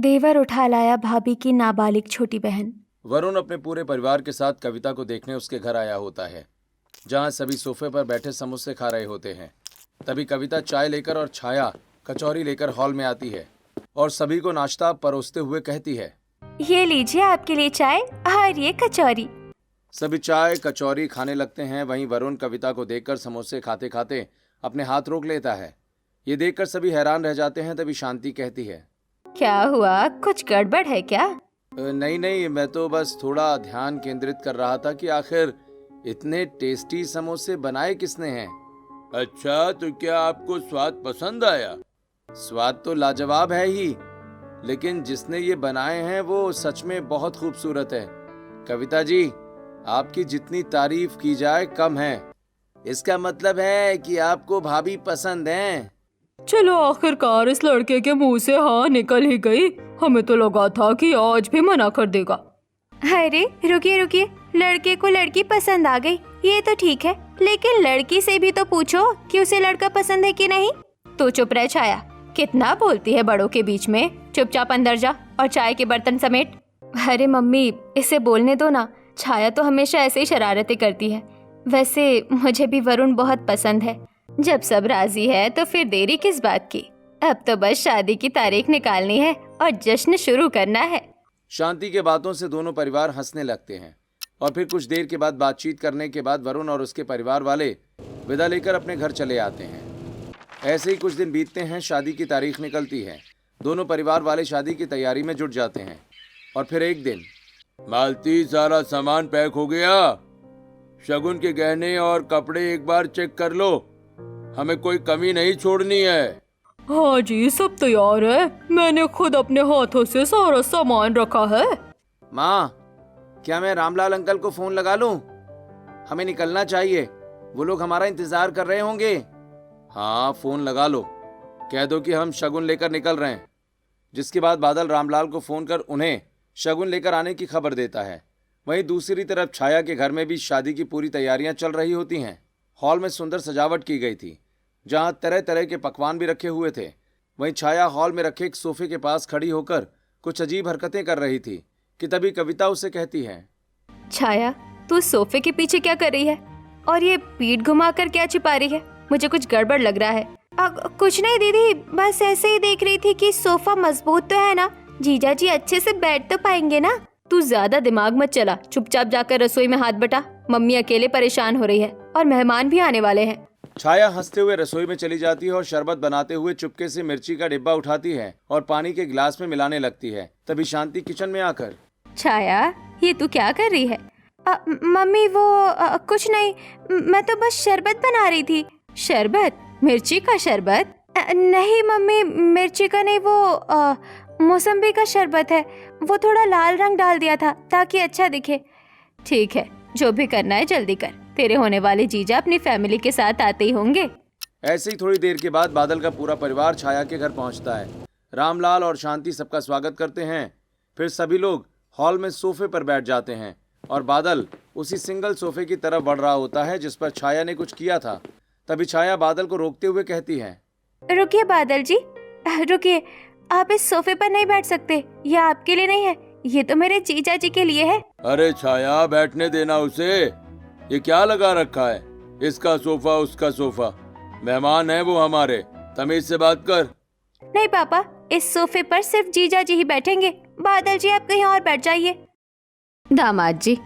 देवर उठा लाया भाभी की नाबालिग छोटी बहन। वरुण अपने पूरे परिवार के साथ कविता को देखने उसके घर आया होता है, जहां सभी सोफे पर बैठे समोसे खा रहे होते हैं। तभी कविता चाय लेकर और छाया कचौरी लेकर हॉल में आती है और सभी को नाश्ता परोसते हुए कहती है, ये लीजिए आपके लिए चाय और ये कचौरी। सभी चाय कचौरी खाने लगते हैं। वहीं वरुण कविता को देखकर समोसे खाते खाते अपने हाथ रोक लेता है। ये देखकर सभी हैरान रह जाते हैं। तभी शांति कहती है, क्या हुआ, कुछ गड़बड़ है क्या? नहीं नहीं, मैं तो बस थोड़ा ध्यान केंद्रित कर रहा था कि आखिर इतने टेस्टी समोसे बनाए किसने हैं। अच्छा, तो क्या आपको स्वाद पसंद आया? स्वाद तो लाजवाब है ही, लेकिन जिसने ये बनाए हैं वो सच में बहुत खूबसूरत है। कविता जी, आपकी जितनी तारीफ की जाए कम है। इसका मतलब है कि आपको भाभी पसंद हैं। चलो, आखिरकार इस लड़के के मुंह से हाँ निकल ही गई। हमें तो लगा था कि आज भी मना कर देगा। अरे रुकिए रुकिए, लड़के को लड़की पसंद आ गई ये तो ठीक है, लेकिन लड़की से भी तो पूछो कि उसे लड़का पसंद है कि नहीं। तू चुप रह छाया, कितना बोलती है बड़ों के बीच में। चुपचाप अंदर जा और चाय के बर्तन समेट। अरे मम्मी, इसे बोलने दो ना। छाया तो हमेशा ऐसे ही शरारतें करती है। वैसे मुझे भी वरुण बहुत पसंद है। जब सब राजी है तो फिर देरी किस बात की। अब तो बस शादी की तारीख निकालनी है और जश्न शुरू करना है। शांति के बातों से दोनों परिवार हंसने लगते हैं और फिर कुछ देर के बाद बातचीत करने के बाद वरुण और उसके परिवार वाले विदा लेकर अपने घर चले आते हैं। ऐसे ही कुछ दिन बीतते हैं। शादी की तारीख निकलती है। दोनों परिवार वाले शादी की तैयारी में जुट जाते हैं और फिर एक दिन, मालती, सारा सामान पैक हो गया? शगुन के गहने और कपड़े एक बार चेक कर लो, हमें कोई कमी नहीं छोड़नी है। हाँ जी, सब तैयार है। मैंने खुद अपने हाथों से सारा सामान रखा है। माँ, क्या मैं रामलाल अंकल को फोन लगा लूं? हमें निकलना चाहिए, वो लोग हमारा इंतजार कर रहे होंगे। हाँ, फोन लगा लो, कह दो कि हम शगुन लेकर निकल रहे हैं। जिसके बाद बादल रामलाल को फोन कर उन्हें शगुन लेकर आने की खबर देता है। वहीं दूसरी तरफ छाया के घर में भी शादी की पूरी तैयारियां चल रही होती हैं। हॉल में सुंदर सजावट की गई थी, जहां तरह तरह के पकवान भी रखे हुए थे। वहीं छाया हॉल में रखे एक सोफे के पास खड़ी होकर कुछ अजीब हरकतें कर रही थी कि तभी कविता उसे कहती है, छाया, तू सोफे के पीछे क्या कर रही है और ये पीठ घुमाकर क्या छिपा रही है? मुझे कुछ गड़बड़ लग रहा है। कुछ नहीं दीदी, बस ऐसे ही देख रही थी कि सोफा मजबूत तो है ना, जीजा जी अच्छे से बैठ तो पाएंगे ना। तू ज्यादा दिमाग मत चला, चुपचाप जाकर रसोई में हाथ बटा। मम्मी अकेले परेशान हो रही है और मेहमान भी आने वाले हैं। छाया हंसते हुए रसोई में चली जाती है और शरबत बनाते हुए चुपके से मिर्ची का डिब्बा उठाती है और पानी के गिलास में मिलाने लगती है। तभी शांति किचन में आकर, छाया, ये तू क्या कर रही है? मम्मी वो कुछ नहीं, मैं तो बस शरबत बना रही थी। शरबत? मिर्ची का शरबत? नहीं मम्मी, मिर्ची का नहीं, वो मौसम्बी का शरबत है। वो थोड़ा लाल रंग डाल दिया था ताकि अच्छा दिखे। ठीक है, जो भी करना है जल्दी कर, तेरे होने वाले जीजा अपनी फैमिली के साथ आते ही होंगे। ऐसे ही थोड़ी देर के बाद बादल का पूरा परिवार छाया के घर पहुंचता है। रामलाल और शांति सबका स्वागत करते हैं। फिर सभी लोग हॉल में सोफे पर बैठ जाते हैं और बादल उसी सिंगल सोफे की तरफ बढ़ रहा होता है जिस पर छाया ने कुछ किया था। तभी छाया बादल को रोकते हुए कहती है, रुकिए बादल जी, रुकिए, आप इस सोफे पर नहीं बैठ सकते। ये आपके लिए नहीं है, ये तो मेरे जीजा जी के लिए है। अरे छाया, बैठने देना उसे। ये क्या लगा रखा है, इसका सोफा उसका सोफा? मेहमान है वो हमारे, तमीज से बात कर। नहीं पापा, इस सोफे पर सिर्फ जीजा जी ही बैठेंगे। बादल जी आप कहीं और बैठ जाइए। दामाद जी,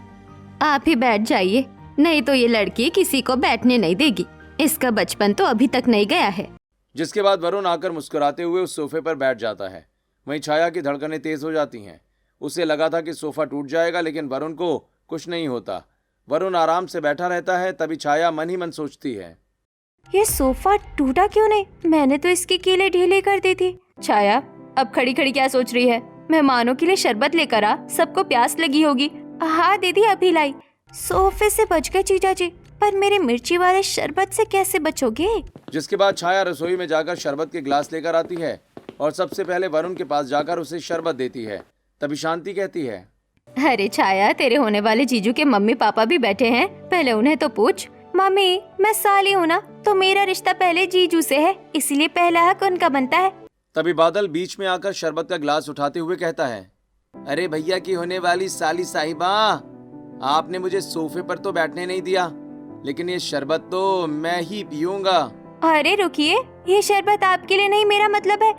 आप ही बैठ जाइए, नहीं तो ये लड़की किसी को बैठने नहीं देगी। इसका बचपन तो अभी तक नहीं गया है। जिसके बाद वरुण आकर मुस्कुराते हुए उस सोफे पर बैठ जाता है। वहीं छाया की धड़कनें तेज हो जाती हैं। उसे लगा था कि सोफा टूट जाएगा, लेकिन वरुण को कुछ नहीं होता। वरुण आराम से बैठा रहता है। तभी छाया मन ही मन सोचती है, ये सोफा टूटा क्यों नहीं? मैंने तो इसकी कीलें ढीली कर दी थी। छाया, अब खड़ी खड़ी क्या सोच रही है? मेहमानों के लिए शरबत लेकर आ, सबको प्यास लगी होगी। हाँ दीदी, अभी लाई। सोफे से बच गए जीजा जी, पर मेरे मिर्ची वाले शरबत से कैसे बचोगे? जिसके बाद छाया रसोई में जाकर शरबत के गिलास लेकर आती है और सबसे पहले वरुण के पास जाकर उसे शरबत देती है। तभी शांति कहती है, अरे छाया, तेरे होने वाले जीजू के मम्मी पापा भी बैठे हैं, पहले उन्हें तो पूछ। मम्मी, मैं साली हूँ ना, तो मेरा रिश्ता पहले जीजू से है, इसलिए पहला हक उनका बनता है। तभी बादल बीच में आकर शरबत का गिलास उठाते हुए कहता है, अरे भैया की होने वाली साली साहिबा, आपने मुझे सोफे पर तो बैठने नहीं दिया, लेकिन ये शरबत तो मैं ही पीऊंगा। अरे रुकिए, ये शरबत आपके लिए नहीं, मेरा मतलब है।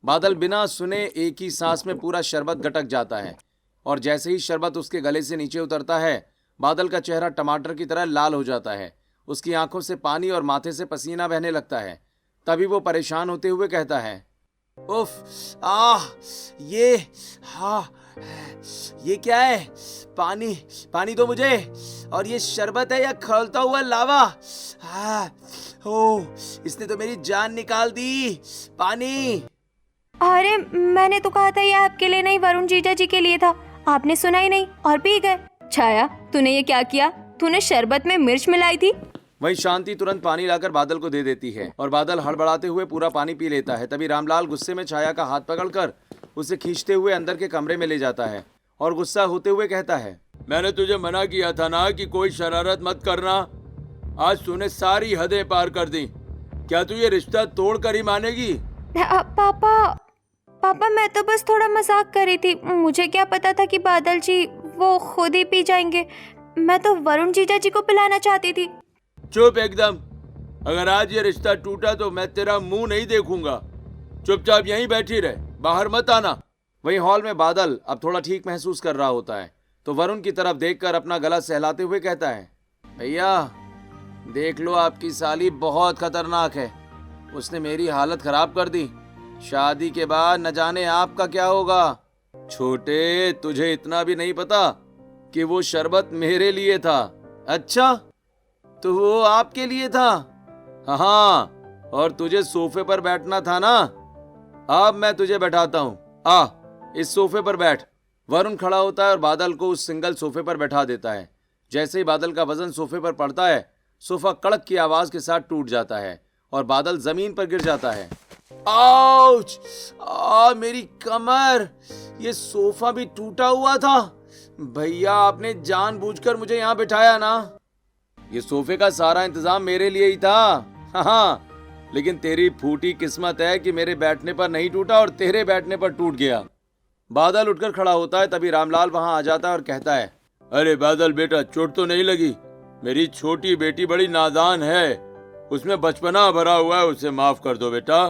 बादल बिना सुने एक ही सांस में पूरा शरबत गटक जाता है और जैसे ही शरबत उसके गले से नीचे उतरता है, बादल का चेहरा टमाटर की तरह लाल हो जाता है। उसकी आंखों से पानी और माथे से पसीना बहने लगता है। तभी वो परेशान होते हुए कहता है, उफ, ये ये क्या है? पानी पानी दो मुझे। और ये शरबत है या खौलता हुआ लावा? इसने तो मेरी जान निकाल दी। पानी। अरे मैंने तो कहा था ये आपके लिए नहीं, वरुण जीजा जी के लिए था। आपने सुना ही नहीं और पी गए। छाया, तूने ये क्या किया? तूने शरबत में मिर्च मिलाई थी। वहीं शांति तुरंत पानी लाकर बादल को दे देती है और बादल हड़बड़ाते हुए पूरा पानी पी लेता है। तभी रामलाल गुस्से में छाया का हाथ पकड़कर उसे खींचते हुए अंदर के कमरे में ले जाता है और गुस्सा होते हुए कहता है, मैंने तुझे मना किया था ना कि कोई शरारत मत करना। आज तूने सारी हदें पार कर दी। क्या तू ये रिश्ता तोड़ कर ही मानेगी? पापा मैं तो बस थोड़ा मजाक कर रही थी। मुझे क्या पता था कि बादल जी वो खुद ही पी जाएंगे। मैं तो वरुण जीजा जी को पिलाना चाहती थी। चुप एकदम। अगर आज ये रिश्ता टूटा तो मैं तेरा मुंह नहीं देखूंगा। चुपचाप यहीं बैठी रहे, बाहर मत आना। वहीं हॉल में बादल अब थोड़ा ठीक महसूस कर रहा होता है तो वरुण की तरफ देखकर अपना गला सहलाते हुए कहता है, भैया देख लो, आपकी साली बहुत खतरनाक है। उसने मेरी हालत खराब कर दी। शादी के बाद न जाने आपका क्या होगा। छोटे, तुझे इतना भी नहीं पता कि वो शरबत मेरे लिए था। अच्छा, तो वो आपके लिए था? हाँ, और तुझे सोफे पर बैठना था ना। अब मैं तुझे बैठाता हूँ। इस सोफे पर बैठ। वरुण खड़ा होता है और बादल को उस सिंगल सोफे पर बैठा देता है। जैसे ही बादल का वजन सोफे पर पड़ता है, सोफा कड़क की आवाज के साथ टूट जाता है और बादल जमीन पर गिर जाता है। आउच! मेरी कमर! ये सोफा भी टूटा हुआ था। भैया आपने जानबूझकर मुझे यहाँ बिठाया ना। ये सोफे का सारा इंतजाम मेरे लिए ही था। हाँ, लेकिन तेरी फूटी किस्मत है कि मेरे बैठने पर नहीं टूटा और तेरे बैठने पर टूट गया। बादल उठकर खड़ा होता है। तभी रामलाल वहां आ जाता है और कहता है, अरे बादल बेटा, चोट तो नहीं लगी? मेरी छोटी बेटी बड़ी नादान है, उसमें बचपना भरा हुआ है, उसे माफ कर दो बेटा।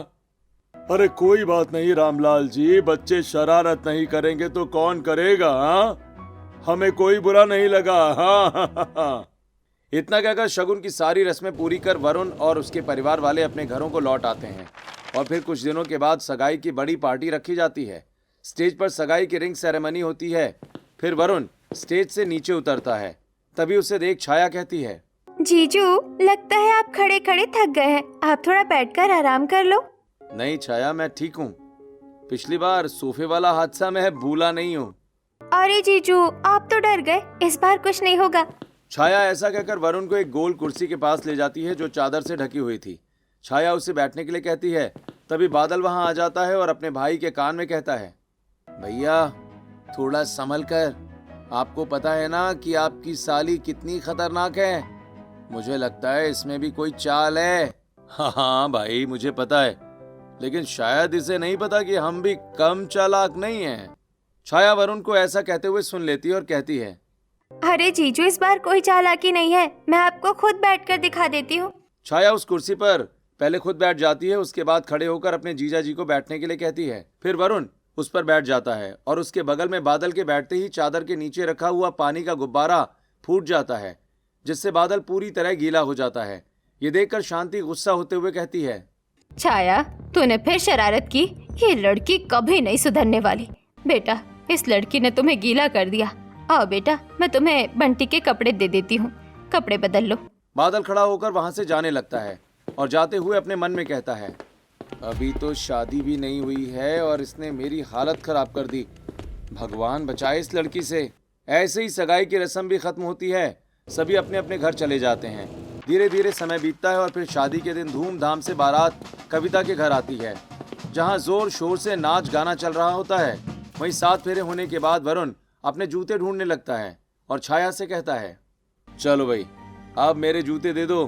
अरे कोई बात नहीं रामलाल जी, बच्चे शरारत नहीं करेंगे तो कौन करेगा? हमें कोई बुरा नहीं लगा। हाँ। इतना कहकर शगुन की सारी रस्में पूरी कर वरुण और उसके परिवार वाले अपने घरों को लौट आते हैं और फिर कुछ दिनों के बाद सगाई की बड़ी पार्टी रखी जाती है। स्टेज पर सगाई की रिंग सेरेमनी होती है। फिर वरुण स्टेज से नीचे उतरता है। तभी उसे देख छाया कहती है, जीजू लगता है आप खड़े खड़े थक गए हैं, आप थोड़ा बैठकर आराम कर लो। नहीं छाया, मैं ठीक हूँ। पिछली बार सोफे वाला हादसा मैं भूला नहीं हूँ। अरे जीजू आप तो डर गए, इस बार कुछ नहीं होगा। छाया ऐसा कहकर वरुण को एक गोल कुर्सी के पास ले जाती है जो चादर से ढकी हुई थी। छाया उसे बैठने के लिए कहती है। तभी बादल वहां आ जाता है और अपने भाई के कान में कहता है, भैया थोड़ा संभल कर। आपको पता है ना कि आपकी साली कितनी खतरनाक है। मुझे लगता है इसमें भी कोई चाल है। हाँ भाई, मुझे पता है, लेकिन शायद इसे नहीं पता कि हम भी कम चालाक नहीं हैं। छाया वरुण को ऐसा कहते हुए सुन लेती है और कहती है, अरे जीजू इस बार कोई चालाकी नहीं है, मैं आपको खुद बैठकर दिखा देती हूँ। छाया उस कुर्सी पर पहले खुद बैठ जाती है, उसके बाद खड़े होकर अपने जीजा जी को बैठने के लिए कहती है। फिर वरुण उस पर बैठ जाता है और उसके बगल में बादल के बैठते ही चादर के नीचे रखा हुआ पानी का गुब्बारा फूट जाता है, जिससे बादल पूरी तरह गीला हो जाता है। ये देखकर शांति गुस्सा होते हुए कहती है, छाया तूने फिर शरारत की। ये लड़की कभी नहीं सुधरने वाली। बेटा इस लड़की ने तुम्हें गीला कर दिया। आओ बेटा, मैं तुम्हें बंटी के कपड़े दे देती हूँ, कपड़े बदल लो। बादल खड़ा होकर वहां से जाने लगता है और जाते हुए अपने मन में कहता है, अभी तो शादी भी नहीं हुई है और इसने मेरी हालत खराब कर दी। भगवान बचाए इस लड़की से। ऐसे ही सगाई की रस्म भी खत्म होती है। सभी अपने अपने घर चले जाते हैं। धीरे धीरे समय बीतता है और फिर शादी के दिन धूमधाम से बारात कविता के घर आती है, जहां जोर शोर से नाच गाना चल रहा होता है। वहीं 7 फेरे होने के बाद वरुण अपने जूते ढूंढने लगता है और छाया से कहता है, चलो भाई अब मेरे जूते दे दो।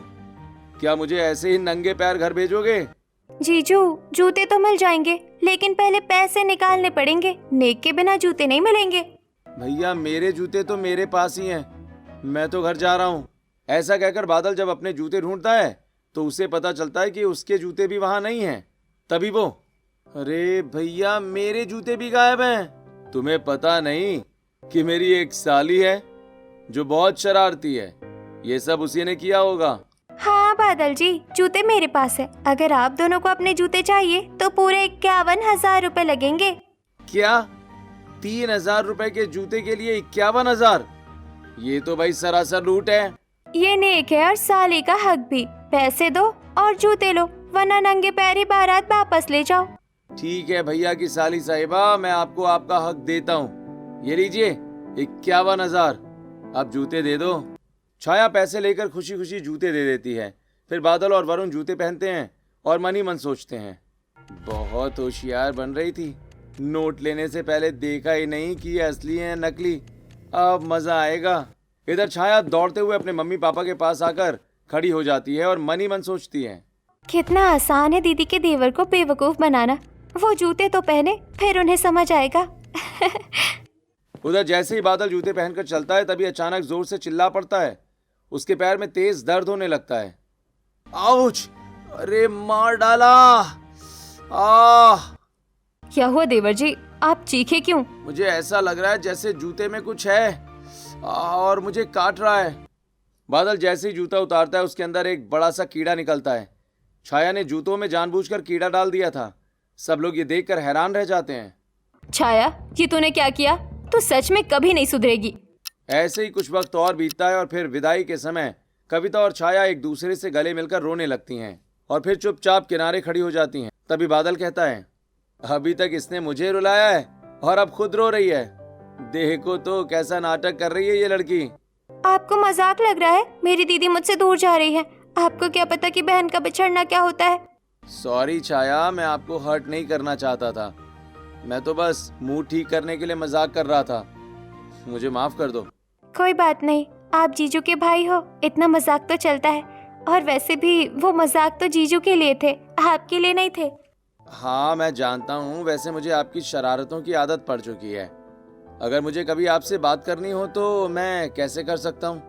क्या मुझे ऐसे ही नंगे पैर घर भेजोगे? जीजू जूते तो मिल जाएंगे, लेकिन पहले पैसे निकालने पड़ेंगे। नेक के बिना जूते नहीं मिलेंगे। भैया मेरे जूते तो मेरे पास ही हैं, मैं तो घर जा रहा हूँ। ऐसा कहकर बादल जब अपने जूते ढूंढता है तो उसे पता चलता है कि उसके जूते भी वहां नहीं हैं। तभी वो, अरे भैया मेरे जूते भी गायब हैं। तुम्हें पता नहीं कि मेरी एक साली है जो बहुत शरारती है, ये सब उसी ने किया होगा। हाँ बादल जी, जूते मेरे पास है। अगर आप दोनों को अपने जूते चाहिए तो पूरे 51,000 रुपए लगेंगे। क्या 3,000 रुपए के जूते के लिए 51,000? ये तो भाई सरासर लूट है। ये नेक है और साली का हक भी। पैसे दो और जूते लो, वरना नंगे पैर ही बारात वापस ले जाओ। ठीक है भैया की साली साहिबा, मैं आपको आपका हक देता हूँ। ये लीजिए 51,000, अब जूते दे दो। छाया पैसे लेकर खुशी खुशी जूते दे देती है। फिर बादल और वरुण जूते पहनते हैं और मन ही मन सोचते हैं, बहुत होशियार बन रही थी। नोट लेने से पहले देखा ही नहीं कि ये असली है नकली। अब मजा आएगा। इधर छाया दौड़ते हुए अपने मम्मी पापा के पास आकर खड़ी हो जाती है और मन ही मन सोचती है, कितना आसान है दीदी के देवर को बेवकूफ बनाना। वो जूते तो पहने, फिर उन्हें समझ आएगा। उधर जैसे ही बादल जूते पहनकर चलता है तभी अचानक जोर से चिल्ला पड़ता है। उसके पैर में तेज दर्द होने लगता है। आउच! अरे मार डाला! आह! क्या हुआ देवर जी, आप चीखे क्यों? मुझे ऐसा लग रहा है जैसे जूते में कुछ है और मुझे काट रहा है। बादल जैसे ही जूता उतारता है उसके अंदर एक बड़ा सा कीड़ा निकलता है। छाया ने जूतों में जानबूझकर कीड़ा डाल दिया था। सब लोग ये देखकर हैरान रह जाते हैं। छाया, ये तूने क्या किया? तू सच में कभी नहीं सुधरेगी। ऐसे ही कुछ वक्त और बीतता है और फिर विदाई के समय कविता और छाया एक दूसरे से गले मिलकर रोने लगती हैं और फिर चुपचाप किनारे खड़ी हो जाती हैं। तभी बादल कहता है, अभी तक इसने मुझे रुलाया है और अब खुद रो रही है। देखो तो कैसा नाटक कर रही है ये लड़की। आपको मजाक लग रहा है? मेरी दीदी मुझसे दूर जा रही है। आपको क्या पता कि बहन का बिछड़ना क्या होता है? सॉरी छाया, मैं आपको हर्ट नहीं करना चाहता था। मैं तो बस मूड ठीक करने के लिए मजाक कर रहा था। मुझे माफ कर दो। कोई बात नहीं, आप जीजू के भाई हो, इतना मजाक तो चलता है। और वैसे भी वो मजाक तो जीजू के लिए थे, आपके लिए नहीं थे। हाँ मैं जानता हूँ, वैसे मुझे आपकी शरारतों की आदत पड़ चुकी है। अगर मुझे कभी आपसे बात करनी हो तो मैं कैसे कर सकता हूँ?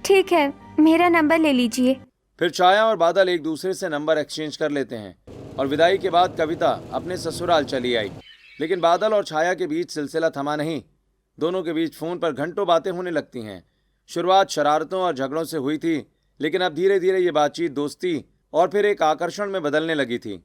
ठीक है, मेरा नंबर ले लीजिए। फिर छाया और बादल एक दूसरे से नंबर एक्सचेंज कर लेते हैं और विदाई के बाद कविता अपने ससुराल चली आई। लेकिन बादल और छाया के बीच सिलसिला थमा नहीं। दोनों के बीच फोन पर घंटों बातें होने लगती हैं। शुरुआत शरारतों और झगड़ों से हुई थी, लेकिन अब धीरे धीरे ये बातचीत दोस्ती और फिर एक आकर्षण में बदलने लगी थी।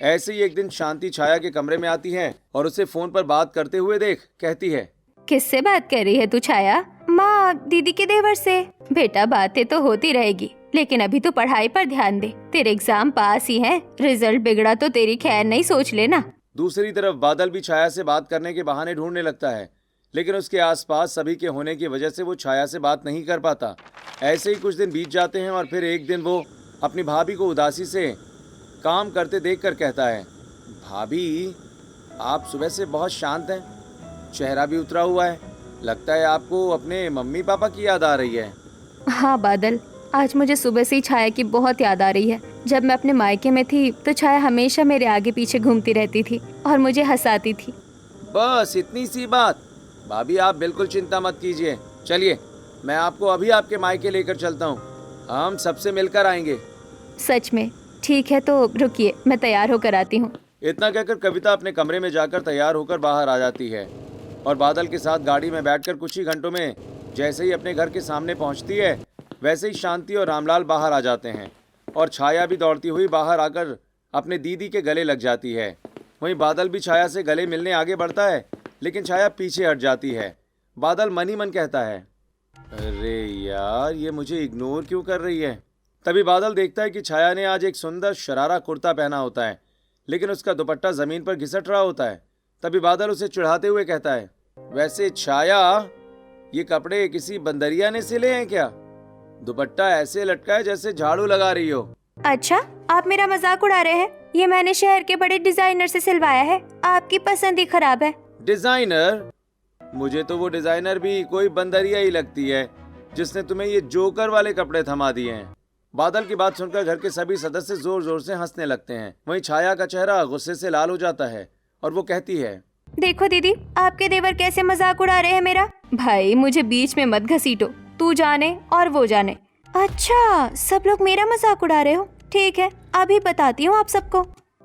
ऐसे ही एक दिन शांति छाया के कमरे में आती है और उसे फोन पर बात करते हुए देख कहती है, किससे बात कर रही है तू छाया? माँ, दीदी के देवर से। बेटा बातें तो होती रहेगी, लेकिन अभी तो पढ़ाई पर ध्यान दे। तेरे एग्जाम पास ही हैं, रिजल्ट बिगड़ा तो तेरी खैर नहीं, सोच लेना। दूसरी तरफ बादल भी छाया से बात करने के बहाने ढूंढने लगता है, लेकिन उसके आसपास सभी के होने की वजह से वो छाया से बात नहीं कर पाता। ऐसे ही कुछ दिन बीत जाते हैं और फिर एक दिन वो अपनी भाभी को उदासी से काम करते देखकर कहता है, भाभी आप सुबह से बहुत शांत हैं, चेहरा भी उतरा हुआ है, लगता है आपको अपने मम्मी पापा की याद आ रही है। हाँ बादल, आज मुझे सुबह से ही छाया की बहुत याद आ रही है। जब मैं अपने मायके में थी तो छाया हमेशा मेरे आगे पीछे घूमती रहती थी और मुझे हंसाती थी। बस इतनी सी बात? भाभी आप बिल्कुल चिंता मत कीजिए, चलिए मैं आपको अभी आपके मायके लेकर चलता हूँ, हम सबसे मिलकर आएंगे। सच में? ठीक है, तो रुकिए, मैं तैयार होकर आती हूँ। इतना कहकर कविता अपने कमरे में जाकर तैयार होकर बाहर आ जाती है और बादल के साथ गाड़ी में बैठकर कुछ ही घंटों में जैसे ही अपने घर के सामने पहुंचती है वैसे ही शांति और रामलाल बाहर आ जाते हैं और छाया भी दौड़ती हुई बाहर आकर अपने दीदी के गले लग जाती है। वहीं बादल भी छाया से गले मिलने आगे बढ़ता है, लेकिन छाया पीछे हट जाती है। बादल मन ही मन कहता है, अरे यार ये मुझे इग्नोर क्यों कर रही है। तभी बादल देखता है कि छाया ने आज एक सुंदर शरारा कुर्ता पहना होता है, लेकिन उसका दुपट्टा जमीन पर घिसट रहा होता है। तभी बादल उसे चिढ़ाते हुए कहता है, वैसे छाया ये कपड़े किसी बंदरिया ने सिले हैं क्या? दुपट्टा ऐसे लटका है जैसे झाड़ू लगा रही हो। अच्छा, आप मेरा मजाक उड़ा रहे हैं? ये मैंने शहर के बड़े डिजाइनर से सिलवाया है, आपकी पसंद ही खराब है। डिजाइनर? मुझे तो वो डिजाइनर भी कोई बंदरिया ही लगती है जिसने तुम्हें ये जोकर वाले कपड़े थमा दिए हैं। बादल की बात सुनकर घर के सभी सदस्य जोर जोर से हंसने लगते हैं। वहीं छाया का चेहरा गुस्से से लाल हो जाता है और वो कहती है, देखो दीदी, आपके देवर कैसे मजाक उड़ा रहे हैं मेरा। भाई मुझे बीच में मत घसीटो, तू जाने और वो जाने। अच्छा, सब लोग मेरा मजाक उड़ा रहे हो, ठीक है अभी बताती हूँ आप सबको।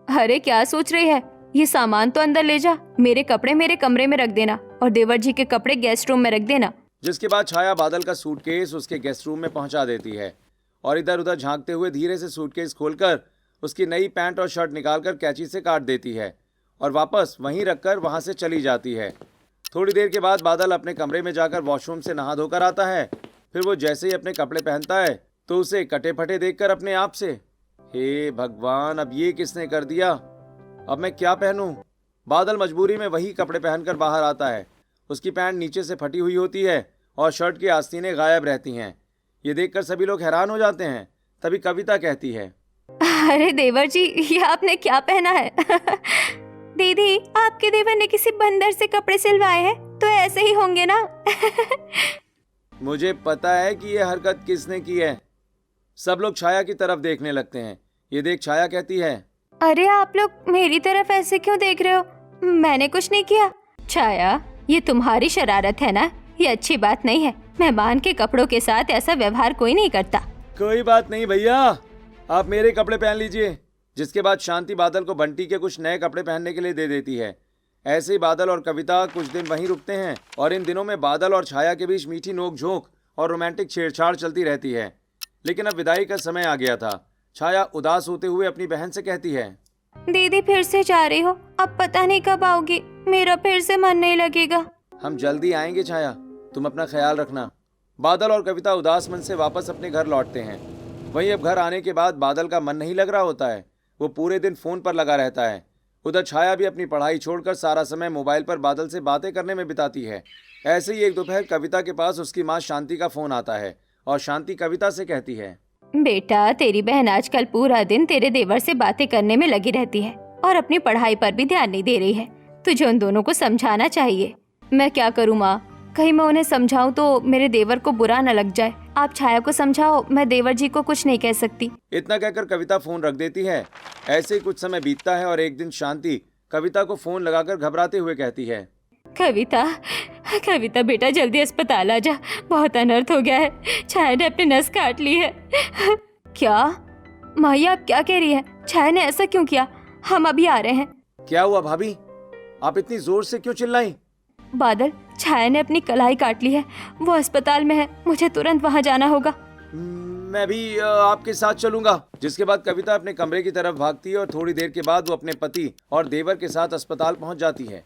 अरे क्या सोच रही है, ये सामान तो अंदर ले जा, मेरे कपड़े मेरे कमरे में रख देना और देवर जी के कपड़े गेस्ट रूम में रख देना। जिसके बाद छाया बादल का सूटकेस उसके गेस्ट रूम में पहुंचा देती है और इधर उधर झांकते हुए धीरे से सूटकेस खोलकर उसकी नई पैंट और शर्ट निकालकर कैंची से काट देती है और वापस वहीं रखकर वहां से चली जाती है। थोड़ी देर के बाद बादल अपने कमरे में जाकर वॉशरूम से नहा धोकर आता है। फिर वो जैसे ही अपने कपड़े पहनता है तो उसे कटे फटे देखकर अपने आप से, हे भगवान, अब ये किसने कर दिया, अब मैं क्या पहनूं। बादल मजबूरी में वही कपड़े पहनकर बाहर आता है। उसकी पैंट नीचे से फटी हुई होती है और शर्ट की आस्तीनें गायब रहती हैं। ये देखकर सभी लोग हैरान हो जाते हैं। तभी कविता कहती है, अरे देवर जी, ये आपने क्या पहना है। दीदी, आपके देवर ने किसी बंदर से कपड़े सिलवाए हैं तो ऐसे ही होंगे ना। मुझे पता है कि ये हरकत किसने की है। सब लोग छाया की तरफ देखने लगते हैं। ये देख छाया कहती है, अरे आप लोग मेरी तरफ ऐसे क्यों देख रहे हो, मैंने कुछ नहीं किया। छाया, ये तुम्हारी शरारत है ना, ये अच्छी बात नहीं है। मेहमान के कपड़ों के साथ ऐसा व्यवहार कोई नहीं करता। कोई बात नहीं भैया, आप मेरे कपड़े पहन लीजिए। जिसके बाद शांति बादल को बंटी के कुछ नए कपड़े पहनने के लिए दे देती है। ऐसे ही बादल और कविता कुछ दिन वहीं रुकते हैं और इन दिनों में बादल और छाया के बीच मीठी नोक-झोंक और रोमांटिक छेड़छाड़ चलती रहती है। लेकिन अब विदाई का समय आ गया था। छाया उदास होते हुए अपनी बहन से कहती है, दीदी फिर से जा रही हो, अब पता नहीं कब आओगी, मेरा फिर से मन नहीं लगेगा। हम जल्दी आएंगे छाया, तुम अपना ख्याल रखना। बादल और कविता उदास मन से वापस अपने घर लौटते हैं। वहीं अब घर आने के बाद बादल का मन नहीं लग रहा होता है। वो पूरे दिन फोन पर लगा रहता है। उधर छाया भी अपनी पढ़ाई छोड़कर सारा समय मोबाइल पर बादल से बातें करने में बिताती है। ऐसे ही एक दोपहर कविता के पास उसकी माँ शांति का फोन आता है और शांति कविता से कहती है, बेटा, तेरी बहन आजकल पूरा दिन तेरे देवर से बातें करने में लगी रहती है और अपनी पढ़ाई पर भी ध्यान नहीं दे रही है। तुझे उन दोनों को समझाना चाहिए। मैं क्या करूँ माँ, कहीं मैं उन्हें समझाऊं तो मेरे देवर को बुरा न लग जाए। आप छाया को समझाओ, मैं देवर जी को कुछ नहीं कह सकती। इतना कहकर कविता फोन रख देती है। ऐसे ही कुछ समय बीतता है और एक दिन शांति कविता को फोन लगाकर घबराते हुए कहती है, कविता, कविता बेटा जल्दी अस्पताल आ जा, बहुत अनर्थ हो गया है, छाया ने अपनी नस काट ली है। क्या माही, आप क्या कह रही है, छाया ने ऐसा क्यों किया, हम अभी आ रहे हैं। क्या हुआ भाभी, आप इतनी जोर से क्यों चिल्लाई। बादल, छाया ने अपनी कलाई काट ली है, वो अस्पताल में है, मुझे तुरंत वहाँ जाना होगा। मैं भी आपके साथ चलूंगा। जिसके बाद कविता अपने कमरे की तरफ भागती है और थोड़ी देर के बाद वो अपने पति और देवर के साथ अस्पताल पहुंच जाती है।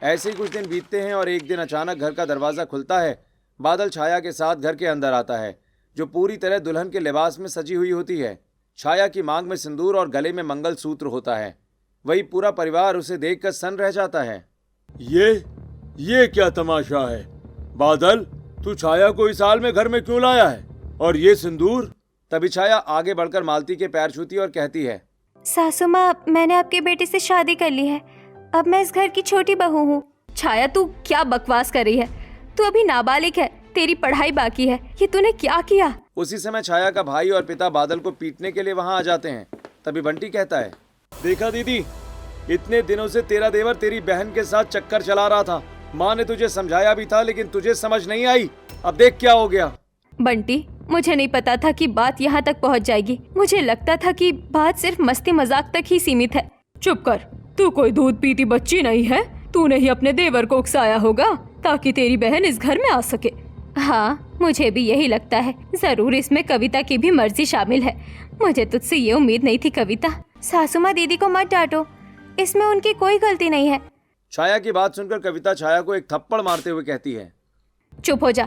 ऐसे ही कुछ दिन बीतते हैं और एक दिन अचानक घर का दरवाजा खुलता है। बादल छाया के साथ घर के अंदर आता है, जो पूरी तरह दुल्हन के लिबास में सजी हुई होती है। छाया की मांग में सिंदूर और गले में मंगलसूत्र होता है। वही पूरा परिवार उसे देखकर सन्न रह जाता है। ये क्या तमाशा है बादल, तू छाया को इस हाल में घर में क्यों लाया है, और ये सिंदूर। तभी छाया आगे बढ़कर मालती के पैर छूती और कहती है, सासू माँ, मैंने आपके बेटे से शादी कर ली है, अब मैं इस घर की छोटी बहू हूँ। छाया, तू क्या बकवास कर रही है, तू अभी नाबालिग है, तेरी पढ़ाई बाकी है, ये तूने क्या किया। उसी समय छाया का भाई और पिता बादल को पीटने के लिए वहां आ जाते हैं। तभी बंटी कहता है, देखा दीदी, इतने दिनों से तेरा देवर तेरी बहन के साथ चक्कर चला रहा था। माँ ने तुझे समझाया भी था, लेकिन तुझे समझ नहीं आई। अब देख क्या हो गया। बंटी, मुझे नहीं पता था कि बात यहाँ तक पहुँच जाएगी। मुझे लगता था कि बात सिर्फ मस्ती मजाक तक ही सीमित है। चुप कर, तू कोई दूध पीती बच्ची नहीं है। तूने ही अपने देवर को उकसाया होगा ताकि तेरी बहन इस घर में आ सके। हाँ, मुझे भी यही लगता है। जरूर इसमें कविता की भी मर्जी शामिल है। मुझे तुझसे ये उम्मीद नहीं थी कविता। सासू माँ, दीदी को मत डांटो, इसमें उनकी कोई गलती नहीं है। छाया की बात सुनकर कविता छाया को एक थप्पड़ मारते हुए कहती है, चुप हो जा।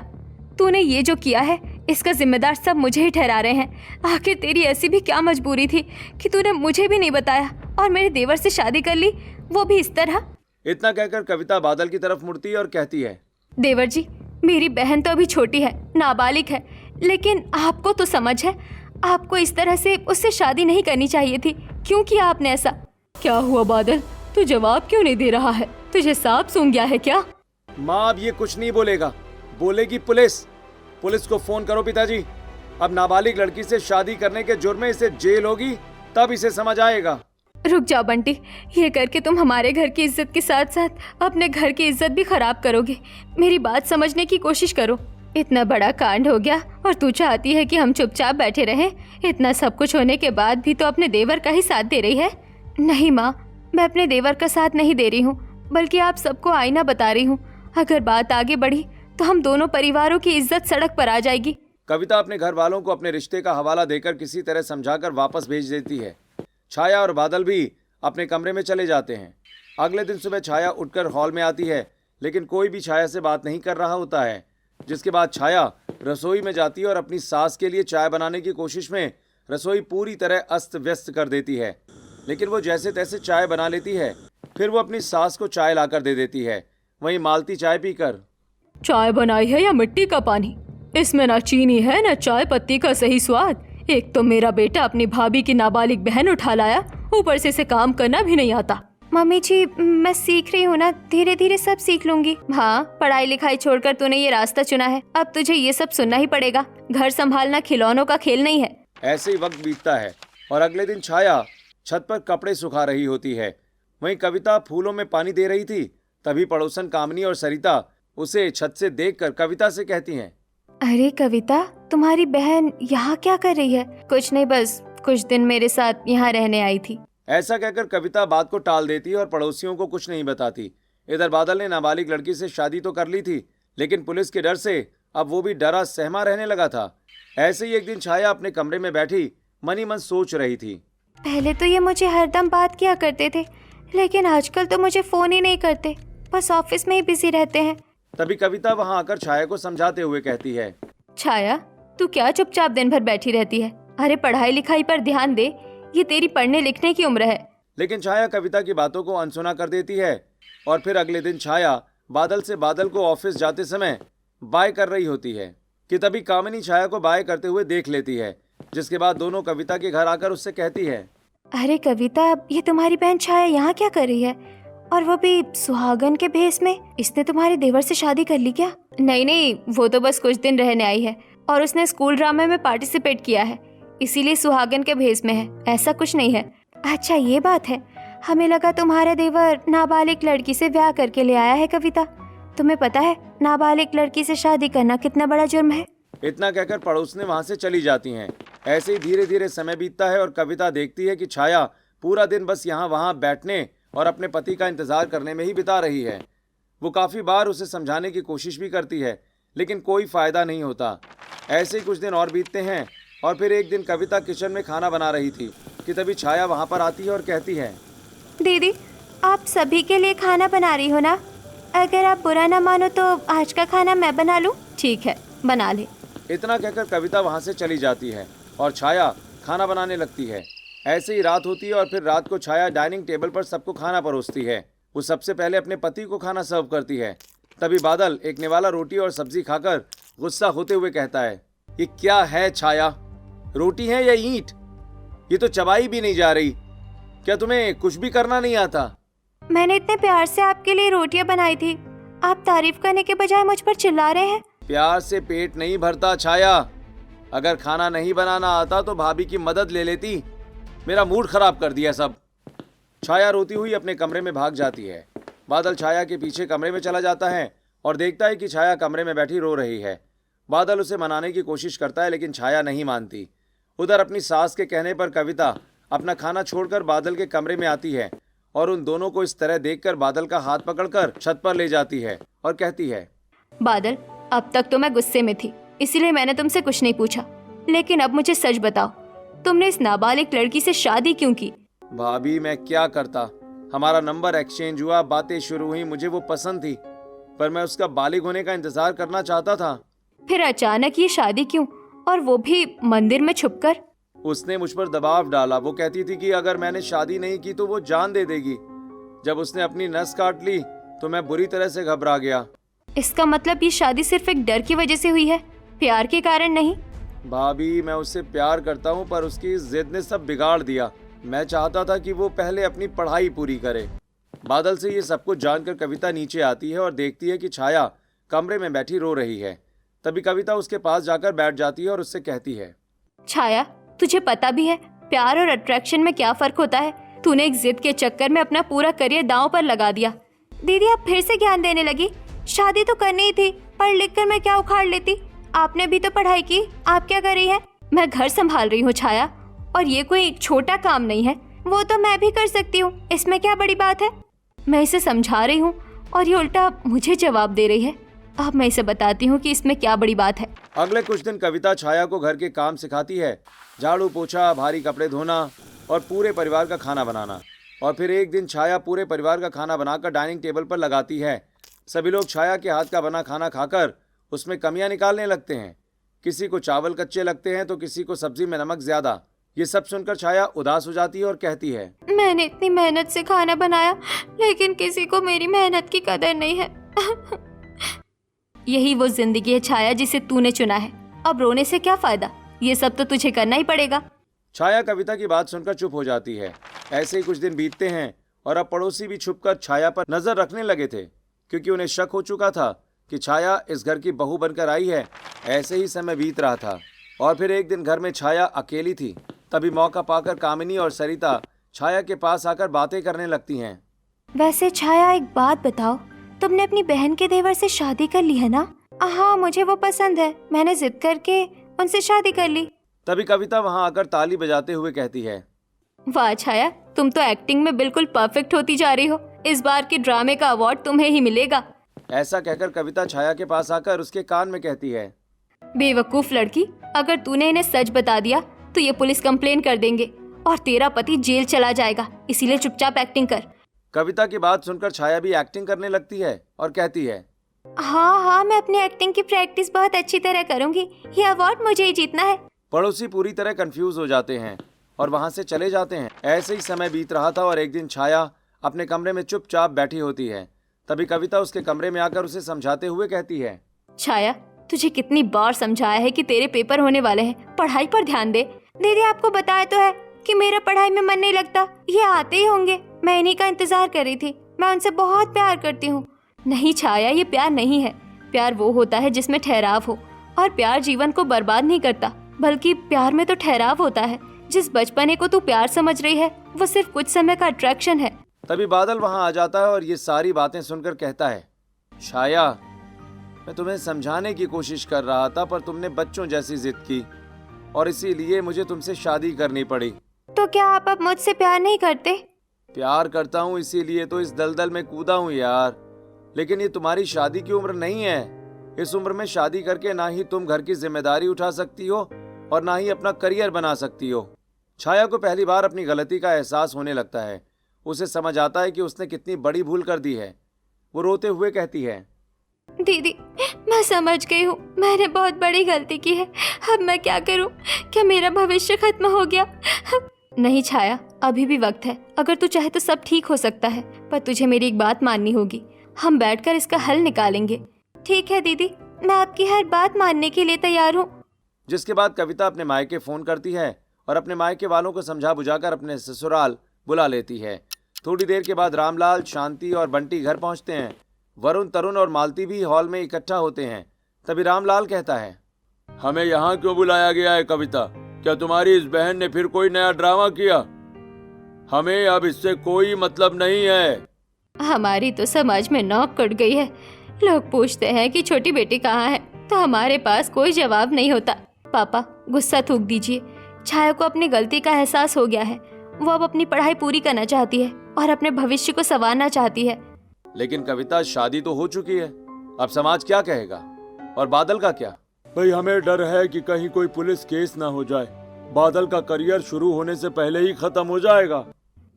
तूने ये जो किया है इसका जिम्मेदार सब मुझे ही ठहरा रहे हैं। आखिर तेरी ऐसी भी क्या मजबूरी थी कि तूने मुझे भी नहीं बताया और मेरे देवर से शादी कर ली, वो भी इस तरह। इतना कहकर कविता बादल की तरफ मुड़ती है और कहती है, देवर जी, मेरी बहन तो अभी छोटी है, नाबालिग है, लेकिन आपको तो समझ है। आपको इस तरह से उससे शादी नहीं करनी चाहिए थी। क्यों किया आपने ऐसा। क्या हुआ बादल, तू जवाब क्यों नहीं दे रहा है, तुझे सांप सूंघ गया है क्या। माँ अब ये कुछ नहीं बोलेगा, बोलेगी पुलिस। पुलिस को फोन करो पिताजी। अब नाबालिग लड़की से शादी करने के जुर्म में इसे जेल होगी, तब इसे समझ आएगा। रुक जाओ बंटी, ये करके तुम हमारे घर की इज्जत के साथ साथ अपने घर की इज्जत भी खराब करोगे। मेरी बात समझने की कोशिश करो। इतना बड़ा कांड हो गया और तू चाहती है कि हम चुपचाप बैठे रहें। इतना सब कुछ होने के बाद भी तो अपने देवर का ही साथ दे रही है। नहीं माँ, मैं अपने देवर का साथ नहीं दे रही हूँ, बल्कि आप सबको आईना बता रही हूँ। अगर बात आगे बढ़ी तो हम दोनों परिवारों की इज्जत सड़क पर आ जाएगी। कविता अपने घर वालों को अपने रिश्ते का हवाला देकर किसी तरह समझाकर वापस भेज देती है। छाया और बादल भी अपने कमरे में चले जाते हैं। अगले दिन सुबह छाया उठकर हॉल में आती है, लेकिन कोई भी छाया से बात नहीं कर रहा होता है। जिसके बाद छाया रसोई में जाती है और अपनी सास के लिए चाय बनाने की कोशिश में रसोई पूरी तरह अस्त व्यस्त कर देती है। लेकिन वो जैसे तैसे चाय बना लेती है। फिर वो अपनी सास को चाय लाकर दे देती है। वहीं मालती चाय पीकर, चाय बनाई है या मिट्टी का पानी? इसमें ना चीनी है ना चाय पत्ती का सही स्वाद। एक तो मेरा बेटा अपनी भाभी की नाबालिग बहन उठा लाया, ऊपर से इसे काम करना भी नहीं आता। मम्मी जी, मैं सीख रही हूँ ना, धीरे धीरे सब सीख लूंगी। हाँ, पढ़ाई लिखाई छोड़कर तूने ये रास्ता चुना है, अब तुझे ये सब सुनना ही पड़ेगा। घर संभालना खिलौनों का खेल नहीं है। ऐसे ही वक्त बीतता है और अगले दिन छाया छत पर कपड़े सुखा रही होती है। वहीं कविता फूलों में पानी दे रही थी। तभी पड़ोसन कामनी और सरिता उसे छत से देखकर कविता से कहती हैं, अरे कविता, तुम्हारी बहन यहाँ क्या कर रही है? कुछ नहीं, बस कुछ दिन मेरे साथ यहाँ रहने आई थी। ऐसा कहकर कविता बात को टाल देती है और पड़ोसियों को कुछ नहीं बताती। इधर बादल ने नाबालिग लड़की से शादी तो कर ली थी, लेकिन पुलिस के डर से अब वो भी डरा सहमा रहने लगा था। ऐसे ही एक दिन छाया अपने कमरे में बैठी मनी मन सोच रही थी। पहले तो ये मुझे हरदम बात किया करते थे, लेकिन आजकल तो मुझे फोन ही नहीं करते, बस ऑफिस में ही बिजी रहते हैं। तभी कविता वहां आकर छाया को समझाते हुए कहती है, छाया, तू क्या चुपचाप दिन भर बैठी रहती है? अरे पढ़ाई लिखाई पर ध्यान दे, ये तेरी पढ़ने लिखने की उम्र है। लेकिन छाया कविता की बातों को अनसुना कर देती है। और फिर अगले दिन छाया बादल को ऑफिस जाते समय बाय कर रही होती है कि तभी कामिनी छाया को बाय करते हुए देख लेती है। जिसके बाद दोनों कविता के घर आकर उससे कहती है, अरे कविता, ये तुम्हारी बहन छाया यहाँ क्या कर रही है? और वो भी सुहागन के भेष में? इसने तुम्हारे देवर से शादी कर ली क्या? नहीं नहीं, वो तो बस कुछ दिन रहने आई है और उसने स्कूल ड्रामे में पार्टिसिपेट किया है, इसीलिए सुहागन के भेष में है, ऐसा कुछ नहीं है। अच्छा ये बात है, हमें लगा तुम्हारा देवर नाबालिग लड़की से ब्याह करके ले आया है। कविता, तुम्हें पता है नाबालिग लड़की से शादी करना कितना बड़ा जुर्म है? इतना कहकर पड़ोसने वहां से चली जाती हैं। ऐसे ही धीरे धीरे समय बीतता है और कविता देखती है कि छाया पूरा दिन बस यहाँ वहाँ बैठने और अपने पति का इंतजार करने में ही बिता रही है। वो काफी बार उसे समझाने की कोशिश भी करती है, लेकिन कोई फायदा नहीं होता। ऐसे ही कुछ दिन और बीतते हैं और फिर एक दिन कविता किचन में खाना बना रही थी कि तभी छाया वहां पर आती है और कहती है, दीदी, आप सभी के लिए खाना बना रही हो ना? अगर आप बुरा ना मानो तो आज का खाना मैं बना लूं? ठीक है, बना ले। इतना कहकर कविता वहां से चली जाती है और छाया खाना बनाने लगती है। ऐसे ही रात होती है और फिर रात को छाया डाइनिंग टेबल पर सबको खाना परोसती है। वो सबसे पहले अपने पति को खाना सर्व करती है। तभी बादल एक निवाला रोटी और सब्जी खाकर गुस्सा होते हुए कहता है, ये क्या है छाया? रोटी है या ईंट? ये तो चबाई भी नहीं जा रही। क्या तुम्हें कुछ भी करना नहीं आता? मैंने इतने प्यार से आपके लिए रोटियां बनाई थी, आप तारीफ करने के बजाय मुझ पर चिल्ला रहे हैं। प्यार से पेट नहीं भरता छाया। अगर खाना नहीं बनाना आता तो भाभी की मदद ले लेती। मेरा मूड खराब कर दिया सब। छाया रोती हुई अपने कमरे में भाग जाती है। बादल छाया के पीछे कमरे में चला जाता है और देखता है कि छाया कमरे में बैठी रो रही है। बादल उसे मनाने की कोशिश करता है, लेकिन छाया नहीं मानती। उधर अपनी सास के कहने पर कविता अपना खाना छोड़कर बादल के कमरे में आती है और उन दोनों को इस तरह देखकर बादल का हाथ पकड़कर छत पर ले जाती है और कहती है, बादल, अब तक तो मैं गुस्से में थी, इसीलिए मैंने तुमसे कुछ नहीं पूछा, लेकिन अब मुझे सच बताओ, तुमने इस नाबालिग लड़की से शादी क्यों की? भाभी मैं क्या करता, हमारा नंबर एक्सचेंज हुआ, बातें शुरू हुई, मुझे वो पसंद थी, पर मैं उसका बालिग होने का इंतजार करना चाहता था। फिर अचानक ये शादी क्यों, और वो भी मंदिर में छुपकर? उसने मुझ पर दबाव डाला। वो कहती थी कि अगर मैंने शादी नहीं की तो वो जान दे देगी। जब उसने अपनी नस काट ली तो मैं बुरी तरह से घबरा गया। इसका मतलब ये शादी सिर्फ एक डर की वजह से हुई है, प्यार के कारण नहीं? भाभी मैं उससे प्यार करता हूँ, पर उसकी जिद ने सब बिगाड़ दिया। मैं चाहता था कि वो पहले अपनी पढ़ाई पूरी करे। बादल से ये सब कुछ जानकर कविता नीचे आती है और देखती है कि छाया कमरे में बैठी रो रही है। तभी कविता उसके पास जाकर बैठ जाती है और उससे कहती है, छाया, तुझे पता भी है प्यार और अट्रैक्शन में क्या फर्क होता है? तूने एक जिद के चक्कर में अपना पूरा करियर दांव पर लगा दिया। दीदी आप फिर से ज्ञान देने लगी। शादी तो करनी ही थी, पढ़ लिख कर मैं क्या उखाड़ लेती? आपने भी तो पढ़ाई की, आप क्या कर रही है? मैं घर संभाल रही हूँ छाया, और ये कोई छोटा काम नहीं है। वो तो मैं भी कर सकती हूँ, इसमें क्या बड़ी बात है? मैं इसे समझा रही हूँ और ये उल्टा मुझे जवाब दे रही है। अब मैं इसे बताती हूँ कि इसमें क्या बड़ी बात है। अगले कुछ दिन कविता छाया को घर के काम सिखाती है, झाड़ू पोछा, भारी कपड़े धोना और पूरे परिवार का खाना बनाना। और फिर एक दिन छाया पूरे परिवार का खाना बनाकर डाइनिंग टेबल पर लगाती है। सभी लोग छाया के हाथ का बना खाना खाकर उसमें कमियां निकालने लगते हैं। किसी को चावल कच्चे लगते हैं तो किसी को सब्जी में नमक ज्यादा। ये सब सुनकर छाया उदास हो जाती है और कहती है, मैंने इतनी मेहनत से खाना बनाया, लेकिन किसी को मेरी मेहनत की कदर नहीं है। यही वो जिंदगी है छाया जिसे तूने चुना है। अब रोने से क्या फायदा? ये सब तो तुझे करना ही पड़ेगा। छाया कविता की बात सुनकर चुप हो जाती है। ऐसे ही कुछ दिन बीतते हैं और अब पड़ोसी भी छुपकर छाया पर नजर रखने लगे थे, क्योंकि उन्हें शक हो चुका था कि छाया इस घर की बहू बनकर आई है। ऐसे ही समय बीत रहा था और फिर एक दिन घर में छाया अकेली थी। तभी मौका पाकर कामिनी और सरिता छाया के पास आकर बातें करने लगती हैं। वैसे छाया एक बात बताओ, तुमने अपनी बहन के देवर से शादी कर ली है ना? हाँ, मुझे वो पसंद है, मैंने जिद करके उनसे शादी कर ली। तभी कविता वहां आकर ताली बजाते हुए कहती है, वाह छाया, तुम तो एक्टिंग में बिल्कुल परफेक्ट होती जा रही हो। इस बार के ड्रामे का अवार्ड तुम्हें ही मिलेगा। ऐसा कहकर कविता छाया के पास आकर उसके कान में कहती है, बेवकूफ लड़की, अगर तूने इन्हें सच बता दिया तो ये पुलिस कंप्लेन कर देंगे और तेरा पति जेल चला जाएगा, इसीलिए चुपचाप एक्टिंग कर। कविता की बात सुनकर छाया भी एक्टिंग करने लगती है और कहती है, हाँ, मैं अपनी एक्टिंग की प्रैक्टिस बहुत अच्छी तरह करूंगी, ये अवार्ड मुझे ही जीतना है। पड़ोसी पूरी तरह कंफ्यूज हो जाते हैं और वहां से चले जाते हैं। ऐसे ही समय बीत रहा था और एक दिन छाया अपने कमरे में चुपचाप बैठी होती है। तभी कविता उसके कमरे में आकर उसे समझाते हुए कहती है, छाया, तुझे कितनी बार समझाया है कि तेरे पेपर होने वाले हैं, पढ़ाई पर ध्यान दे। दीदी आपको बताया तो है कि मेरा पढ़ाई में मन नहीं लगता, ये आते ही होंगे। मैं इन्हीं का इंतजार कर रही थी, मैं उनसे बहुत प्यार करती हूँ। नहीं छाया, ये प्यार नहीं है। प्यार वो होता है जिसमें ठहराव हो, और प्यार जीवन को बर्बाद नहीं करता, बल्कि प्यार में तो ठहराव होता है। जिस बचपने को तू प्यार समझ रही है वो सिर्फ कुछ समय का अट्रैक्शन है। तभी बादल वहां आ जाता है और ये सारी बातें सुनकर कहता है, छाया, मैं तुम्हें समझाने की कोशिश कर रहा था पर तुमने बच्चों जैसी जिद की और इसीलिए मुझे तुमसे शादी करनी पड़ी। तो क्या आप अब मुझसे प्यार नहीं करते? प्यार करता हूँ, इसीलिए तो इस दलदल में कूदा हूँ यार। लेकिन ये तुम्हारी शादी की उम्र नहीं है। इस उम्र में शादी करके ना ही तुम घर की जिम्मेदारी उठा सकती हो और ना ही अपना करियर बना सकती हो। छाया को पहली बार अपनी गलती का एहसास होने लगता है। उसे समझ आता है कि उसने कितनी बड़ी भूल कर दी है। वो रोते हुए कहती है, दीदी मैं समझ गई हूँ, मैंने बहुत बड़ी गलती की है। अब मैं क्या करूँ? क्या मेरा भविष्य खत्म हो गया? नहीं छाया, अभी भी वक्त है। अगर तू चाहे तो सब ठीक हो सकता है, पर तुझे मेरी एक बात माननी होगी। हम बैठकर इसका हल निकालेंगे। ठीक है दीदी, मैं आपकी हर बात मानने के लिए तैयार हूँ। जिसके बाद कविता अपने मायके फोन करती है और अपने मायके वालों को समझा बुझाकर अपने ससुराल बुला लेती है। थोड़ी देर के बाद रामलाल, शांति और बंटी घर पहुंचते हैं। वरुण, तरुण और मालती भी हॉल में इकट्ठा होते हैं। तभी रामलाल कहता है, हमें यहाँ क्यों बुलाया गया है कविता? क्या तुम्हारी इस बहन ने फिर कोई नया ड्रामा किया? हमें अब इससे कोई मतलब नहीं है। हमारी तो समाज में नौक कट गई है। लोग पूछते हैं कि छोटी बेटी कहाँ है, तो हमारे पास कोई जवाब नहीं होता। पापा गुस्सा थूक दीजिए। छाया को अपनी गलती का एहसास हो गया है। वो अब अपनी पढ़ाई पूरी करना चाहती है और अपने भविष्य को संवारना चाहती है। लेकिन कविता, शादी तो हो चुकी है, अब समाज क्या कहेगा? और बादल का क्या? भाई हमें डर है कि कहीं कोई पुलिस केस ना हो जाए। बादल का करियर शुरू होने से पहले ही खत्म हो जाएगा।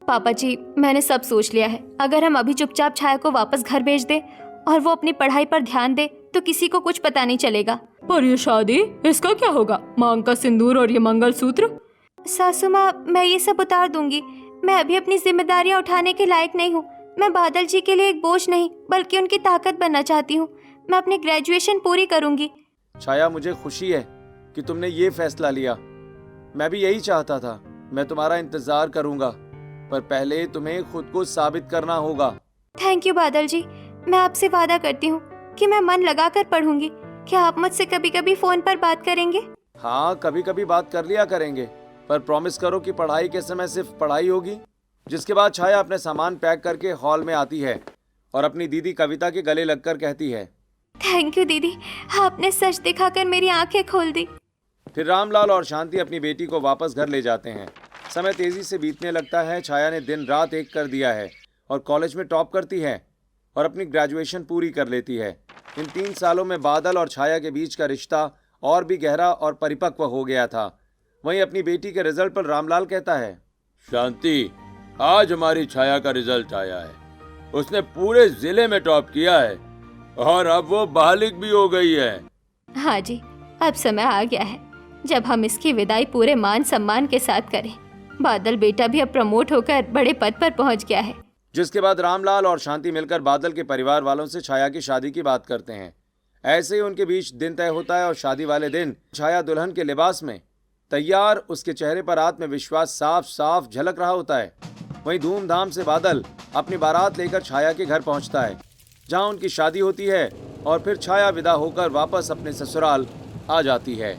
पापा जी, मैंने सब सोच लिया है। अगर हम अभी चुपचाप छाया को वापस घर भेज दे और वो अपनी पढ़ाई पर ध्यान दे तो किसी को कुछ पता नहीं चलेगा। पर ये शादी, इसका क्या होगा? मांग का सिंदूर और ये मंगलसूत्र? सासू माँ, मैं ये सब उतार दूंगी। मैं अभी अपनी जिम्मेदारियाँ उठाने के लायक नहीं हूँ। मैं बादल जी के लिए एक बोझ नहीं बल्कि उनकी ताकत बनना चाहती हूँ। मैं अपनी ग्रेजुएशन पूरी करूंगी। छाया, मुझे खुशी है कि तुमने ये फैसला लिया। मैं भी यही चाहता था। मैं तुम्हारा इंतजार करूंगा, पर पहले तुम्हें खुद को साबित करना होगा। थैंक यू बादल जी। मैं आपसे वादा करती हूँ कि मैं मन लगाकर पढ़ूंगी। क्या आप मुझसे कभी कभी फोन पर बात करेंगे? हाँ, कभी कभी बात कर लिया करेंगे, पर प्रॉमिस करो कि पढ़ाई के समय सिर्फ पढ़ाई होगी। जिसके बाद छाया अपने सामान पैक करके हॉल में आती है और अपनी दीदी कविता के गले लगकर कहती है, थैंक यू दीदी, आपने सच दिखाकर मेरी आंखें खोल दी। फिर रामलाल और शांति अपनी बेटी को वापस घर ले जाते हैं। समय तेजी से बीतने लगता है। छाया ने दिन रात एक कर दिया है और कॉलेज में टॉप करती है और अपनी ग्रेजुएशन पूरी कर लेती है। इन 3 सालों में बादल और छाया के बीच का रिश्ता और भी गहरा और परिपक्व हो गया था। वहीं अपनी बेटी के रिजल्ट पर रामलाल कहता है, शांति, आज हमारी छाया का रिजल्ट आया है। उसने पूरे जिले में टॉप किया है और अब वो बालिग भी हो गई है। हाँ जी, अब समय आ गया है जब हम इसकी विदाई पूरे मान सम्मान के साथ करें। बादल बेटा भी अब प्रमोट होकर बड़े पद पर पहुंच गया है। जिसके बाद रामलाल और शांति मिलकर बादल के परिवार वालों से छाया की शादी की बात करते हैं। ऐसे ही उनके बीच दिन तय होता है और शादी वाले दिन छाया दुल्हन के लिबास में तैयार, उसके चेहरे पर आत्मविश्वास साफ साफ झलक रहा होता है। वहीं धूमधाम से बादल अपनी बारात लेकर छाया के घर पहुंचता है, जहां उनकी शादी होती है और फिर छाया विदा होकर वापस अपने ससुराल आ जाती है।